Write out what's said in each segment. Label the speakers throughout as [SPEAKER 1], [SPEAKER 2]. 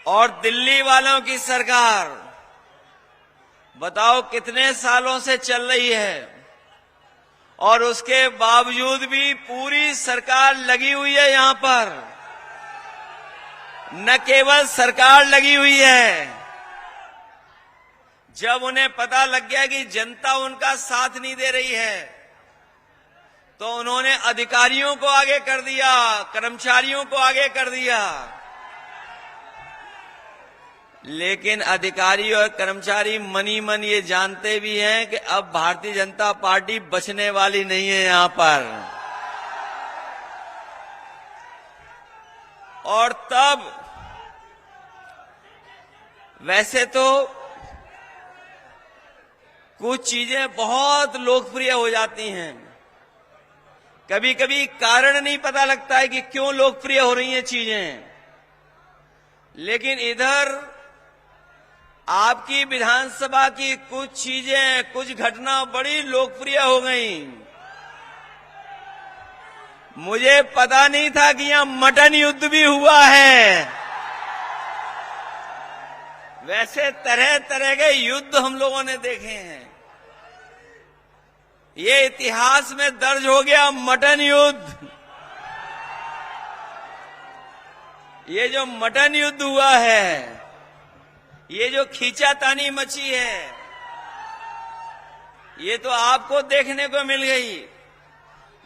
[SPEAKER 1] और दिल्ली वालों की सरकार बताओ कितने सालों से चल रही है, और उसके बावजूद भी पूरी सरकार लगी हुई है यहां पर। न केवल सरकार लगी हुई है, जब उन्हें पता लग गया कि जनता उनका साथ नहीं दे रही है, तो उन्होंने अधिकारियों को आगे कर दिया, कर्मचारियों को आगे कर दिया। लेकिन अधिकारी और कर्मचारी मनी मन ये जानते भी हैं कि अब भारतीय जनता पार्टी बचने वाली नहीं है यहां पर। और तब वैसे तो कुछ चीजें बहुत लोकप्रिय हो जाती हैं, कभी कभी कारण नहीं पता लगता है कि क्यों लोकप्रिय हो रही हैं चीजें। लेकिन इधर आपकी विधानसभा की कुछ चीजें, कुछ घटना बड़ी लोकप्रिय हो गईं। मुझे पता नहीं था कि यहां मटन युद्ध भी हुआ है। वैसे तरह तरह के युद्ध हम लोगों ने देखे हैं, ये इतिहास में दर्ज हो गया मटन युद्ध। ये जो मटन युद्ध हुआ है, ये जो खींचातानी मची है, ये तो आपको देखने को मिल गई।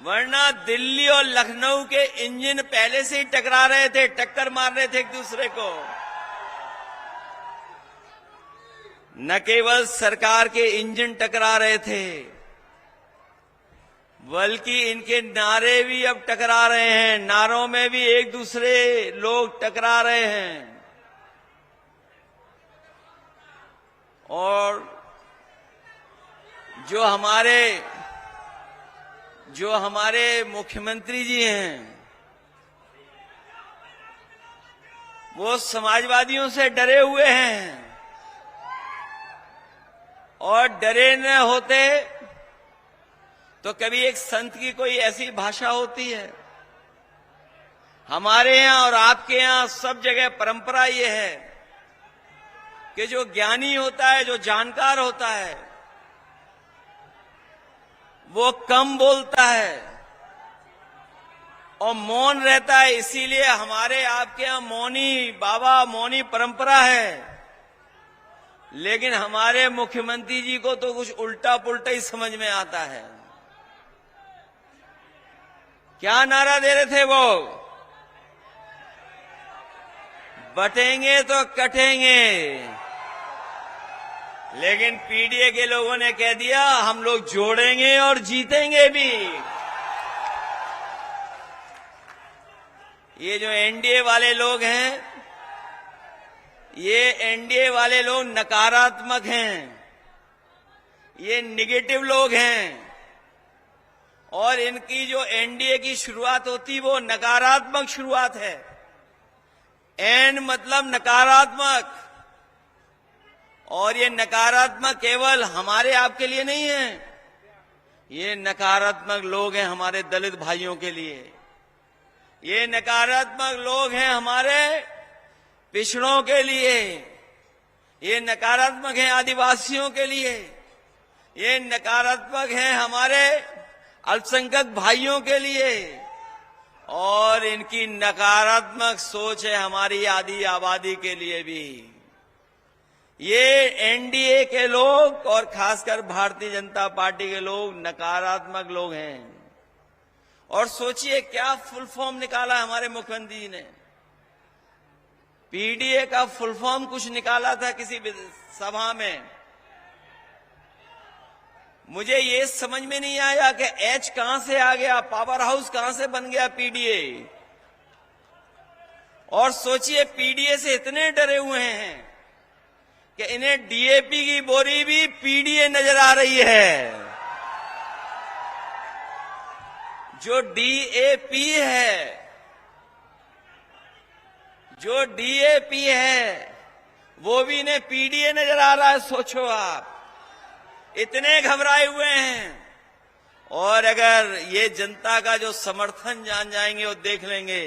[SPEAKER 1] वरना दिल्ली और लखनऊ के इंजन पहले से ही टकरा रहे थे, टक्कर मार रहे थे एक दूसरे को। न केवल सरकार के इंजन टकरा रहे थे, बल्कि इनके नारे भी अब टकरा रहे हैं। नारों में भी एक दूसरे लोग टकरा रहे हैं। और जो हमारे मुख्यमंत्री जी हैं, वो समाजवादियों से डरे हुए हैं। और डरे न होते तो कभी एक संत की कोई ऐसी भाषा होती है। हमारे यहां और आपके यहां सब जगह परंपरा ये है कि जो ज्ञानी होता है, जो जानकार होता है, वो कम बोलता है और मौन रहता है। इसीलिए हमारे आपके यहां मौनी बाबा, मौनी परंपरा है। लेकिन हमारे मुख्यमंत्री जी को तो कुछ उल्टा पुल्टा ही समझ में आता है। क्या नारा दे रहे थे वो? बटेंगे तो कटेंगे। लेकिन पीडीए के लोगों ने कह दिया हम लोग जोड़ेंगे और जीतेंगे भी। ये जो एनडीए वाले लोग हैं, ये एनडीए वाले लोग नकारात्मक हैं, ये नेगेटिव लोग हैं। और इनकी जो एनडीए की शुरुआत होती वो नकारात्मक शुरुआत है। एन मतलब नकारात्मक। और ये नकारात्मक केवल हमारे आपके लिए नहीं है, ये नकारात्मक लोग हैं हमारे दलित भाइयों के लिए। ये नकारात्मक लोग हैं हमारे पिछड़ों के लिए। ये नकारात्मक हैं आदिवासियों के लिए। ये नकारात्मक हैं हमारे अल्पसंख्यक भाइयों के लिए। और इनकी नकारात्मक सोच है हमारी आधी आबादी के लिए भी। ये एनडीए के लोग और खासकर भारतीय जनता पार्टी के लोग नकारात्मक लोग हैं। और सोचिए क्या फुल फॉर्म निकाला हमारे मुख्यमंत्री जी ने। पीडीए का फुल फॉर्म कुछ निकाला था किसी सभा में। मुझे ये समझ में नहीं आया कि एच कहां से आ गया, पावर हाउस कहां से बन गया पीडीए। और सोचिए पीडीए से इतने डरे हुए हैं कि इन्हें डीएपी की बोरी भी पीडीए नजर आ रही है। जो डीएपी है, जो डीएपी है, वो भी इन्हें पीडीए नजर आ रहा है। सोचो आप, इतने घबराए हुए हैं। और अगर ये जनता का जो समर्थन जान जाएंगे और देख लेंगे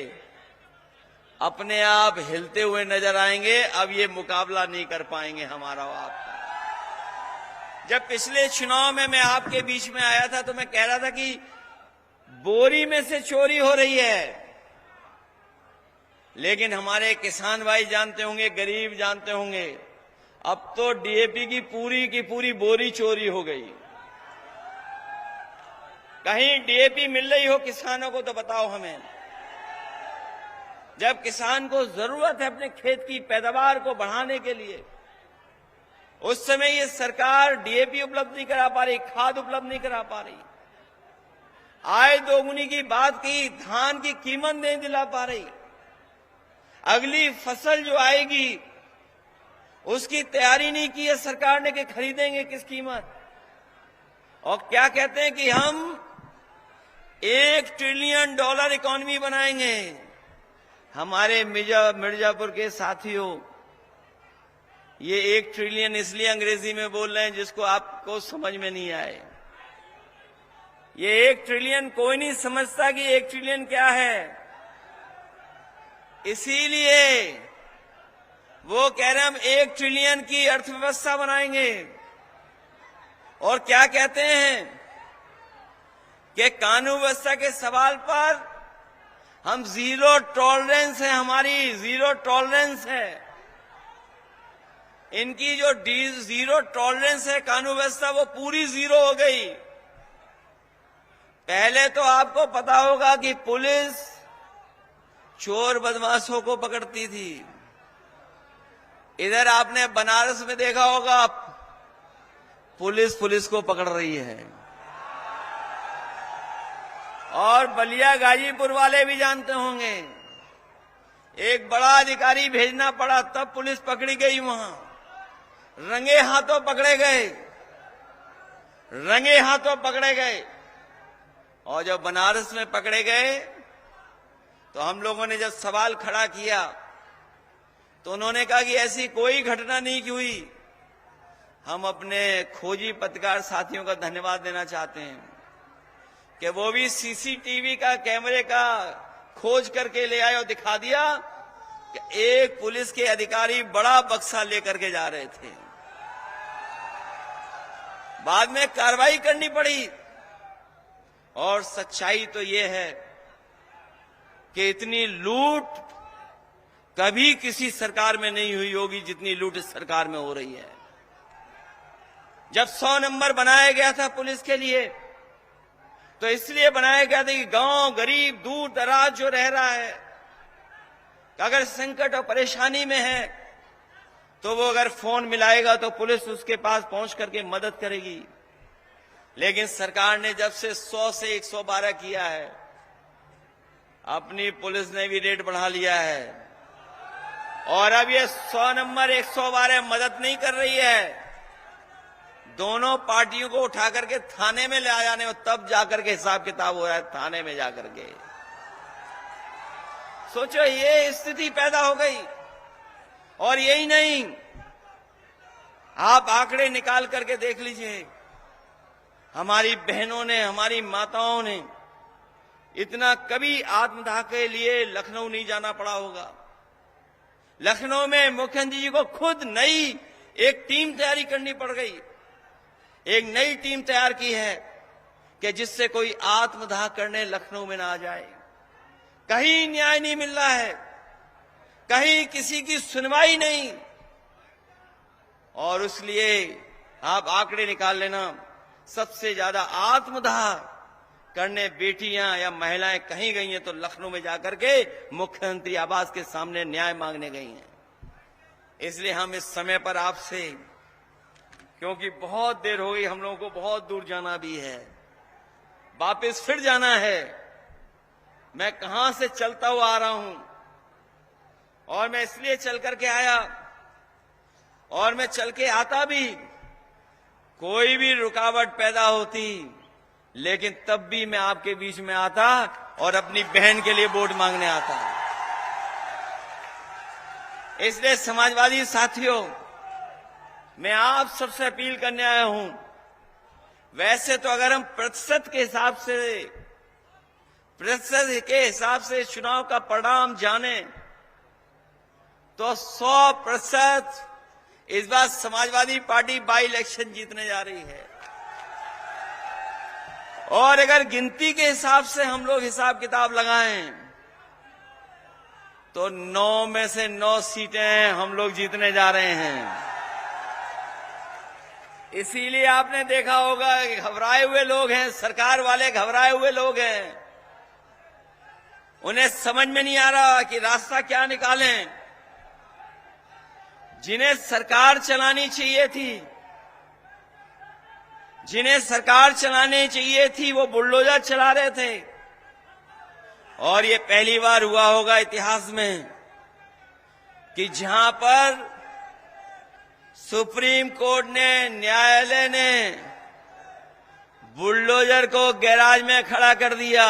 [SPEAKER 1] अपने आप हिलते हुए नजर आएंगे। अब ये मुकाबला नहीं कर पाएंगे हमारा और आपका। जब पिछले चुनाव में मैं आपके बीच में आया था तो मैं कह रहा था कि बोरी में से चोरी हो रही है, लेकिन हमारे किसान भाई जानते होंगे, गरीब जानते होंगे, अब तो डीएपी की पूरी बोरी चोरी हो गई। कहीं डीएपी मिल रही हो किसानों को तो बताओ हमें। जब किसान को जरूरत है अपने खेत की पैदावार को बढ़ाने के लिए, उस समय ये सरकार डीएपी उपलब्ध नहीं करा पा रही, खाद उपलब्ध नहीं करा पा रही, आय दोगुनी की बात की, धान की कीमत नहीं दिला पा रही, अगली फसल जो आएगी उसकी तैयारी नहीं की है सरकार ने कि खरीदेंगे किस कीमत। और क्या कहते हैं कि हम $1 ट्रिलियन इकोनॉमी बनाएंगे। हमारे मिर्जापुर के साथियों, ये 1 ट्रिलियन इसलिए अंग्रेजी में बोल रहे हैं जिसको आपको समझ में नहीं आए। ये 1 ट्रिलियन कोई नहीं समझता कि 1 ट्रिलियन क्या है, इसीलिए वो कह रहे हैं हम 1 ट्रिलियन की अर्थव्यवस्था बनाएंगे। और क्या कहते हैं कि कानून व्यवस्था के सवाल पर हम जीरो टॉलरेंस है, हमारी जीरो टॉलरेंस है। इनकी जो जीरो टॉलरेंस है कानून व्यवस्था, वो पूरी जीरो हो गई। पहले तो आपको पता होगा कि पुलिस चोर बदमाशों को पकड़ती थी। इधर आपने बनारस में देखा होगा पुलिस को पकड़ रही है। और बलिया गाजीपुर वाले भी जानते होंगे, एक बड़ा अधिकारी भेजना पड़ा तब पुलिस पकड़ी गई। वहां रंगे हाथों पकड़े गए। और जब बनारस में पकड़े गए तो हम लोगों ने जब सवाल खड़ा किया तो उन्होंने कहा कि ऐसी कोई घटना नहीं हुई। हम अपने खोजी पत्रकार साथियों का धन्यवाद देना चाहते हैं कि वो भी सीसीटीवी का कैमरे का खोज करके ले आए और दिखा दिया कि एक पुलिस के अधिकारी बड़ा बक्सा लेकर के जा रहे थे। बाद में कार्रवाई करनी पड़ी। और सच्चाई तो ये है कि इतनी लूट कभी किसी सरकार में नहीं हुई होगी जितनी लूट इस सरकार में हो रही है। जब 100 नंबर बनाया गया था पुलिस के लिए तो इसलिए बनाया गया था कि गांव गरीब दूर दराज जो रह रहा है, अगर संकट और परेशानी में है तो वो अगर फोन मिलाएगा तो पुलिस उसके पास पहुंच करके मदद करेगी। लेकिन सरकार ने जब से 100 से 112 किया है, अपनी पुलिस ने भी रेट बढ़ा लिया है। और अब ये 100 नंबर 112 मदद नहीं कर रही है, दोनों पार्टियों को उठा करके थाने में ले जाने और तब जाकर के हिसाब किताब हो रहा है थाने में जाकर के। सोचो ये स्थिति पैदा हो गई। और यही नहीं, आप आंकड़े निकाल करके देख लीजिए, हमारी बहनों ने, हमारी माताओं ने इतना कभी आत्मदाह के लिए लखनऊ नहीं जाना पड़ा होगा। लखनऊ में मुख्यमंत्री जी को खुद नई एक टीम तैयारी करनी पड़ गई। एक नई टीम तैयार की है कि जिससे कोई आत्मदाह करने लखनऊ में ना आ जाए। कहीं न्याय नहीं मिल रहा है, कहीं किसी की सुनवाई नहीं। और इसलिए आप आंकड़े निकाल लेना, सबसे ज्यादा आत्मदाह करने बेटियां या महिलाएं कहीं गई हैं तो लखनऊ में जाकर के मुख्यमंत्री आवास के सामने न्याय मांगने गई हैं। इसलिए हम इस समय पर आपसे, क्योंकि बहुत देर हो गई, हम लोगों को बहुत दूर जाना भी है, वापस फिर जाना है। मैं कहां से चलता हुआ आ रहा हूं और मैं इसलिए चल करके आया, और मैं चल के आता भी, कोई भी रुकावट पैदा होती लेकिन तब भी मैं आपके बीच में आता और अपनी बहन के लिए वोट मांगने आता। इसलिए समाजवादी साथियों, मैं आप सबसे अपील करने आया हूं। वैसे तो अगर हम प्रतिशत के हिसाब से चुनाव का परिणाम जाने तो 100% इस बार समाजवादी पार्टी बाई इलेक्शन जीतने जा रही है। और अगर गिनती के हिसाब से हम लोग हिसाब किताब लगाएं तो 9 में से 9 सीटें हम लोग जीतने जा रहे हैं। इसीलिए आपने देखा होगा कि घबराए हुए लोग हैं, सरकार वाले घबराए हुए लोग हैं। उन्हें समझ में नहीं आ रहा कि रास्ता क्या निकालें। जिन्हें सरकार चलानी चाहिए थी, जिन्हें सरकार चलानी चाहिए थी, वो बुलडोजर चला रहे थे। और ये पहली बार हुआ होगा इतिहास में कि जहां पर सुप्रीम कोर्ट ने, न्यायालय ने बुलडोजर को गैराज में खड़ा कर दिया।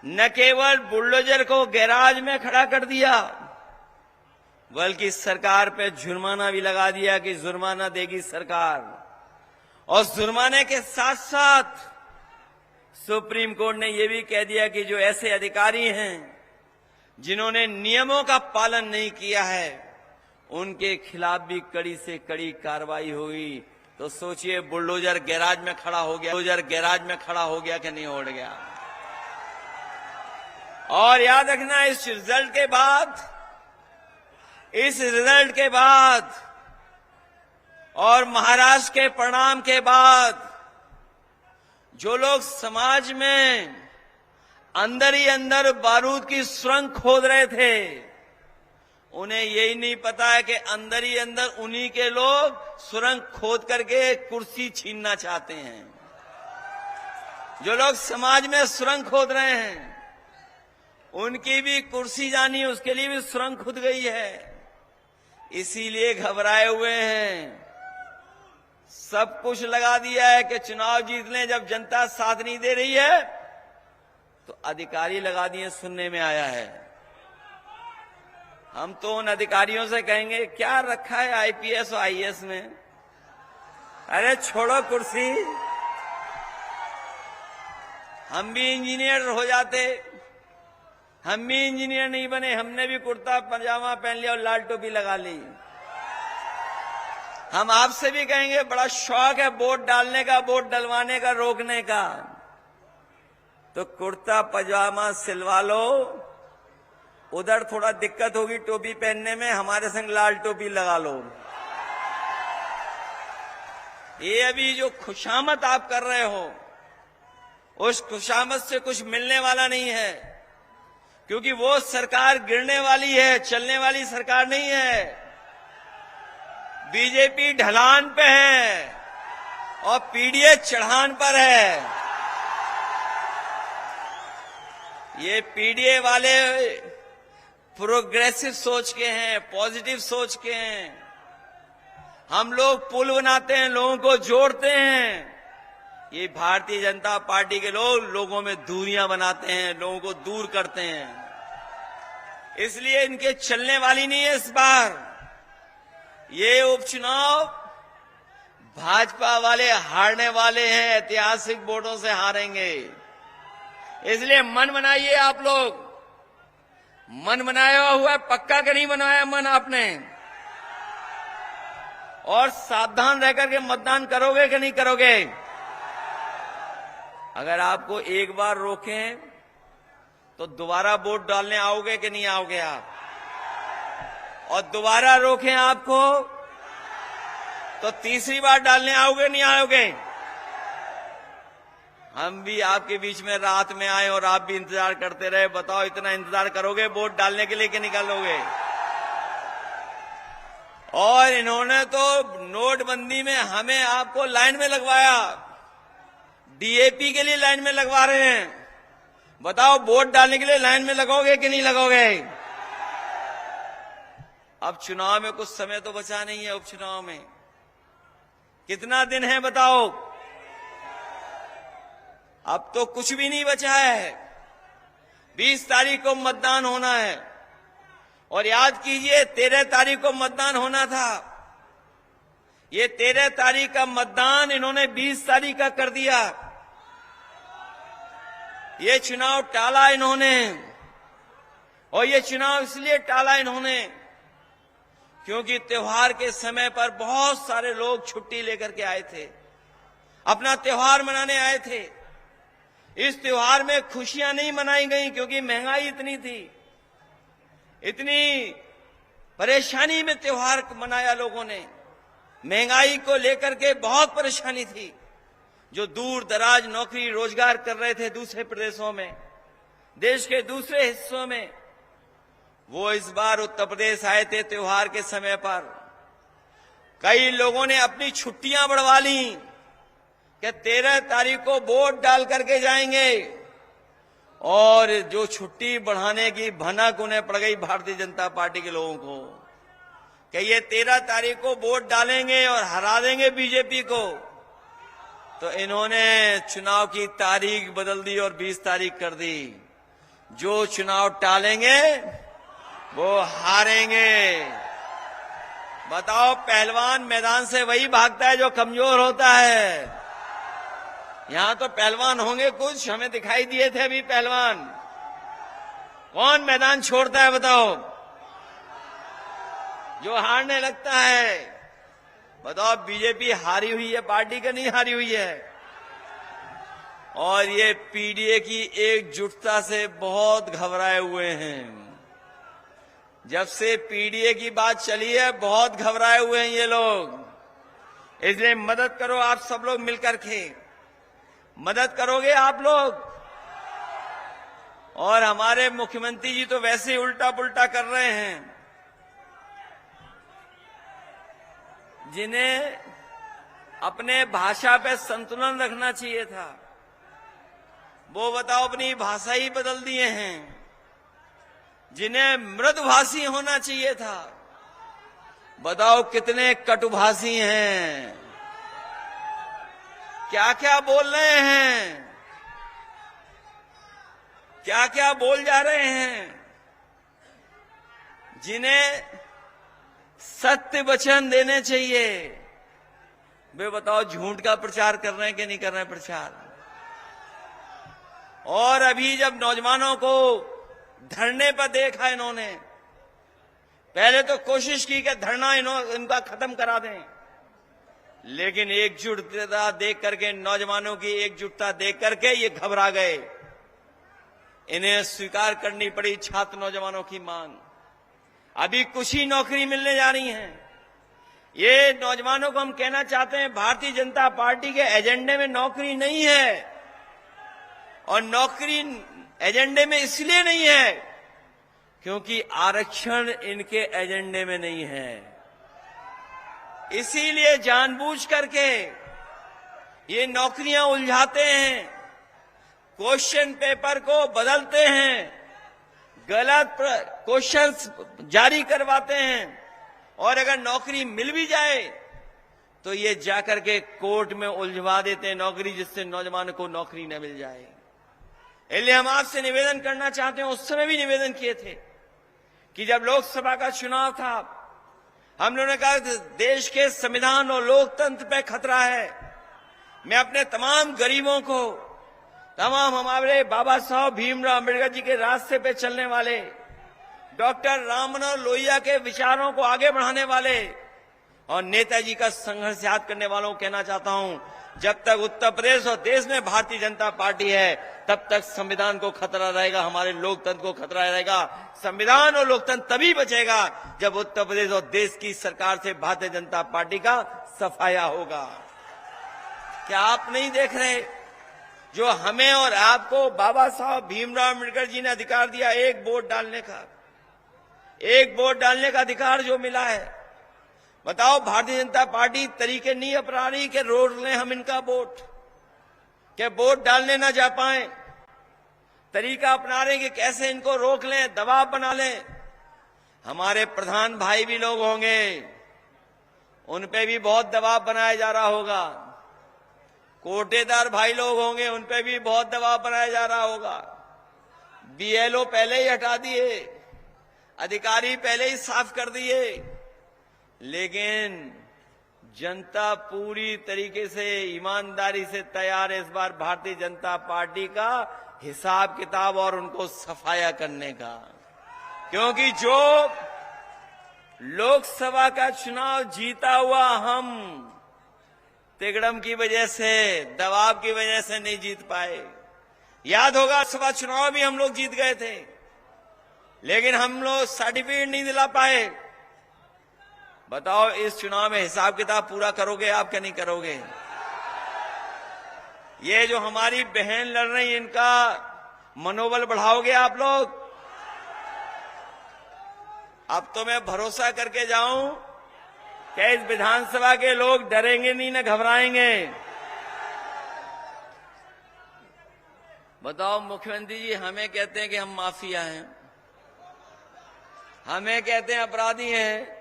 [SPEAKER 1] न केवल बुलडोजर को गैराज में खड़ा कर दिया, बल्कि सरकार पे जुर्माना भी लगा दिया कि जुर्माना देगी सरकार। और जुर्माने के साथ साथ सुप्रीम कोर्ट ने यह भी कह दिया कि जो ऐसे अधिकारी हैं जिन्होंने नियमों का पालन नहीं किया है, उनके खिलाफ भी कड़ी से कड़ी कार्रवाई होगी। तो सोचिए, बुलडोजर गैराज में खड़ा हो गया, बुलडोजर गैराज में खड़ा हो गया कि नहीं हो गया। और याद रखना, इस रिजल्ट के बाद और महाराष्ट्र के परिणाम के बाद जो लोग समाज में अंदर ही अंदर बारूद की सुरंग खोद रहे थे, उन्हें यही नहीं पता है कि अंदर ही अंदर उन्हीं के लोग सुरंग खोद करके कुर्सी छीनना चाहते हैं। जो लोग समाज में सुरंग खोद रहे हैं, उनकी भी कुर्सी जानी, उसके लिए भी सुरंग खुद गई है। इसीलिए घबराए हुए हैं। सब कुछ लगा दिया है कि चुनाव जीत लें। जब जनता साथ नहीं दे रही है तो अधिकारी लगा दिए, सुनने में आया है। हम तो उन अधिकारियों से कहेंगे, क्या रखा है आईपीएस और आईएएस में? अरे छोड़ो कुर्सी, हम भी इंजीनियर हो जाते। हम भी इंजीनियर नहीं बने, हमने भी कुर्ता पजामा पहन लिया और लाल टोपी लगा ली। हम आपसे भी कहेंगे, बड़ा शौक है वोट डालने का, वोट डलवाने का, रोकने का, तो कुर्ता पजामा सिलवा लो। उधर थोड़ा दिक्कत होगी टोपी पहनने में, हमारे संग लाल टोपी लगा लो। ये अभी जो खुशामद आप कर रहे हो, उस खुशामद से कुछ मिलने वाला नहीं है, क्योंकि वो सरकार गिरने वाली है, चलने वाली सरकार नहीं है। बीजेपी ढलान पे है और पीडीए चढ़ान पर है। ये पीडीए वाले प्रोग्रेसिव सोच के हैं, पॉजिटिव सोच के हैं। हम लोग पुल बनाते हैं, लोगों को जोड़ते हैं। ये भारतीय जनता पार्टी के लोग लोगों में दूरियां बनाते हैं, लोगों को दूर करते हैं। इसलिए इनके चलने वाली नहीं है इस बार। ये उपचुनाव भाजपा वाले हारने वाले हैं, ऐतिहासिक वोटों से हारेंगे। इसलिए मन बनाइए आप लोग। मन बनाया हुआ है, पक्का कि नहीं बनाया मन आपने? और सावधान रहकर के मतदान करोगे कि नहीं करोगे? अगर आपको एक बार रोकें तो दोबारा वोट डालने आओगे कि नहीं आओगे आप? और दोबारा रोकें आपको तो तीसरी बार डालने आओगे नहीं आओगे? हम भी आपके बीच में रात में आए और आप भी इंतजार करते रहे। बताओ, इतना इंतजार करोगे वोट डालने के लिए कि निकालोगे? और इन्होंने तो नोटबंदी में हमें आपको लाइन में लगवाया, डीएपी के लिए लाइन में लगवा रहे हैं। बताओ, वोट डालने के लिए लाइन में लगोगे कि नहीं लगोगे? अब चुनाव में कुछ समय तो बचा नहीं है। उपचुनाव में कितना दिन है बताओ? अब तो कुछ भी नहीं बचा है। 20 तारीख को मतदान होना है। और याद कीजिए, 13 तारीख को मतदान होना था। ये 13 तारीख का मतदान इन्होंने 20 तारीख का कर दिया। ये चुनाव टाला इन्होंने। और ये चुनाव इसलिए टाला इन्होंने क्योंकि त्योहार के समय पर बहुत सारे लोग छुट्टी लेकर के आए थे, अपना त्योहार मनाने आए थे। इस त्योहार में खुशियां नहीं मनाई गई क्योंकि महंगाई इतनी थी, इतनी परेशानी में त्योहार मनाया लोगों ने। महंगाई को लेकर के बहुत परेशानी थी। जो दूर दराज नौकरी रोजगार कर रहे थे दूसरे प्रदेशों में, देश के दूसरे हिस्सों में, वो इस बार उत्तर प्रदेश आए थे त्योहार के समय पर। कई लोगों ने अपनी छुट्टियां बढ़वा ली कि 13 तारीख को वोट डाल करके जाएंगे, और जो छुट्टी बढ़ाने की भनक उन्हें पड़ गई भारतीय जनता पार्टी के लोगों को कि ये 13 तारीख को वोट डालेंगे और हरा देंगे बीजेपी को। तो इन्होंने चुनाव की तारीख बदल दी और 20 तारीख कर दी। जो चुनाव टालेंगे वो हारेंगे। बताओ, पहलवान मैदान से वही भागता है जो कमजोर होता है। यहां तो पहलवान होंगे कुछ, हमें दिखाई दिए थे अभी पहलवान। कौन मैदान छोड़ता है बताओ? जो हारने लगता है। बताओ, बीजेपी हारी हुई है पार्टी का, नहीं हारी हुई है। और ये पीडीए की एकजुटता से बहुत घबराए हुए हैं। जब से पीडीए की बात चली है बहुत घबराए हुए हैं ये लोग। इसलिए मदद करो आप सब लोग मिलकर के। मदद करोगे आप लोग? और हमारे मुख्यमंत्री जी तो वैसे ही उल्टा पुल्टा कर रहे हैं। जिन्हें अपने भाषा पे संतुलन रखना चाहिए था, वो बताओ अपनी भाषा ही बदल दिए हैं। जिन्हें मृदुभाषी होना चाहिए था, बताओ कितने कटुभाषी हैं। क्या क्या बोल रहे हैं, क्या क्या बोल जा रहे हैं। जिन्हें सत्य वचन देने चाहिए, वे बताओ झूठ का प्रचार कर रहे हैं कि नहीं कर रहे हैं प्रचार। और अभी जब नौजवानों को धरने पर देखा इन्होंने, पहले तो कोशिश की कि धरना इनका खत्म करा दें, लेकिन एकजुटता देख करके, नौजवानों की एकजुटता देख करके ये घबरा गए। इन्हें स्वीकार करनी पड़ी छात्र नौजवानों की मांग। अभी कुछ ही नौकरी मिलने जा रही है। ये नौजवानों को हम कहना चाहते हैं, भारतीय जनता पार्टी के एजेंडे में नौकरी नहीं है। और नौकरी एजेंडे में इसलिए नहीं है क्योंकि आरक्षण इनके एजेंडे में नहीं है। इसीलिए जानबूझ करके ये नौकरियां उलझाते हैं, क्वेश्चन पेपर को बदलते हैं, गलत क्वेश्चंस जारी करवाते हैं, और अगर नौकरी मिल भी जाए तो ये जाकर के कोर्ट में उलझवा देते हैं नौकरी, जिससे नौजवान को नौकरी न मिल जाए। इसलिए हम आपसे निवेदन करना चाहते हैं, उस समय भी निवेदन किए थे कि जब लोकसभा का चुनाव था, हम लोगों ने कहा देश के संविधान और लोकतंत्र पे खतरा है। मैं अपने तमाम गरीबों को, तमाम हमारे बाबा साहब भीमराव अम्बेडकर जी के रास्ते पे चलने वाले, डॉक्टर राम मनोहर लोहिया के विचारों को आगे बढ़ाने वाले और नेताजी का संघर्ष याद करने वालों को कहना चाहता हूं, जब तक उत्तर प्रदेश और देश में भारतीय जनता पार्टी है, तब तक संविधान को खतरा रहेगा, हमारे लोकतंत्र को खतरा रहेगा। संविधान और लोकतंत्र तभी बचेगा जब उत्तर प्रदेश और देश की सरकार से भारतीय जनता पार्टी का सफाया होगा। क्या आप नहीं देख रहे, जो हमें और आपको बाबा साहब भीमराव अम्बेडकर जी ने अधिकार दिया, एक वोट डालने का, एक वोट डालने का अधिकार जो मिला है, बताओ भारतीय जनता पार्टी तरीके नहीं अपना रही कि रोक लें हम इनका वोट, कि वोट डालने ना जा पाए। तरीका अपना रहे कि कैसे इनको रोक लें, दबाव बना लें। हमारे प्रधान भाई भी लोग होंगे, उन पे भी बहुत दबाव बनाया जा रहा होगा। कोटेदार भाई लोग होंगे, उन पे भी बहुत दबाव बनाया जा रहा होगा। बीएलओ पहले ही हटा दिए, अधिकारी पहले ही साफ कर दिए, लेकिन जनता पूरी तरीके से ईमानदारी से तैयार है इस बार भारतीय जनता पार्टी का हिसाब किताब और उनको सफाया करने का। क्योंकि जो लोकसभा का चुनाव जीता हुआ हम तिगड़म की वजह से, दबाव की वजह से नहीं जीत पाए। याद होगा सभा चुनाव भी हम लोग जीत गए थे, लेकिन हम लोग सर्टिफिकेट नहीं दिला पाए। बताओ इस चुनाव में हिसाब किताब पूरा करोगे आप क्या नहीं करोगे? ये जो हमारी बहन लड़ रही इनका मनोबल बढ़ाओगे आप लोग? अब तो मैं भरोसा करके जाऊं कि इस विधानसभा के लोग डरेंगे नहीं न घबराएंगे। बताओ मुख्यमंत्री जी हमें कहते हैं कि हम माफिया हैं, हमें कहते हैं अपराधी हैं।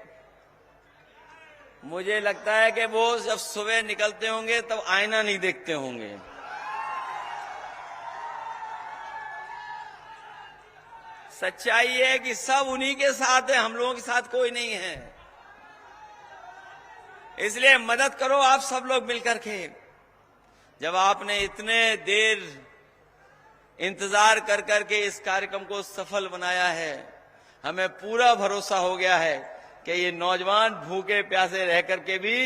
[SPEAKER 1] मुझे लगता है कि वो जब सुबह निकलते होंगे तब आईना नहीं देखते होंगे। सच्चाई है कि सब उन्हीं के साथ है, हम लोगों के साथ कोई नहीं है। इसलिए मदद करो आप सब लोग मिलकर के। जब आपने इतने देर इंतजार कर करके इस कार्यक्रम को सफल बनाया है, हमें पूरा भरोसा हो गया है कि ये नौजवान भूखे प्यासे रह करके भी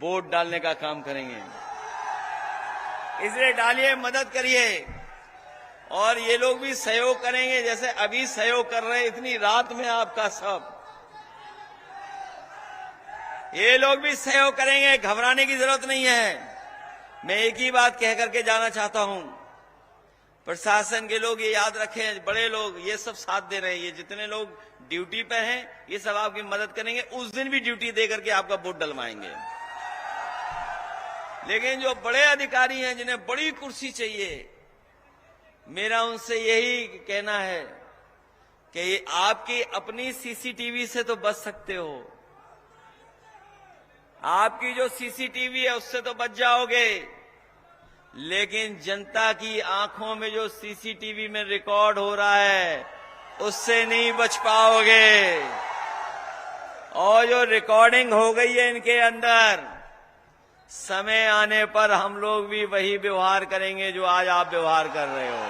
[SPEAKER 1] वोट डालने का काम करेंगे। इसलिए डालिए, मदद करिए और ये लोग भी सहयोग करेंगे जैसे अभी सहयोग कर रहे हैं इतनी रात में आपका सब। ये लोग भी सहयोग करेंगे, घबराने की जरूरत नहीं है। मैं एक ही बात कह करके जाना चाहता हूं, प्रशासन के लोग ये याद रखें, बड़े लोग ये सब साथ दे रहे हैं, ये जितने लोग ड्यूटी पे हैं ये सब आपकी मदद करेंगे। उस दिन भी ड्यूटी दे करके आपका वोट डलवाएंगे। लेकिन जो बड़े अधिकारी हैं जिन्हें बड़ी कुर्सी चाहिए, मेरा उनसे यही कहना है कि आपकी अपनी सीसीटीवी से तो बच सकते हो, आपकी जो सीसीटीवी है उससे तो बच जाओगे, लेकिन जनता की आंखों में जो सीसीटीवी में रिकॉर्ड हो रहा है उससे नहीं बच पाओगे। और जो रिकॉर्डिंग हो गई है इनके अंदर, समय आने पर हम लोग भी वही व्यवहार करेंगे जो आज आप व्यवहार कर रहे हो।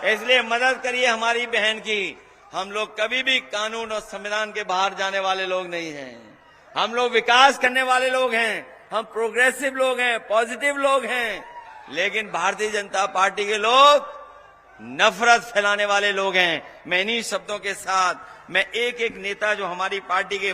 [SPEAKER 1] इसलिए मदद करिए हमारी बहन की। हम लोग कभी भी कानून और संविधान के बाहर जाने वाले लोग नहीं हैं। हम लोग विकास करने वाले लोग हैं, हम प्रोग्रेसिव लोग हैं, पॉजिटिव लोग हैं। लेकिन भारतीय जनता पार्टी के लोग नफरत फैलाने वाले लोग हैं। मैं इन्हीं शब्दों के साथ मैं एक एक नेता जो हमारी पार्टी के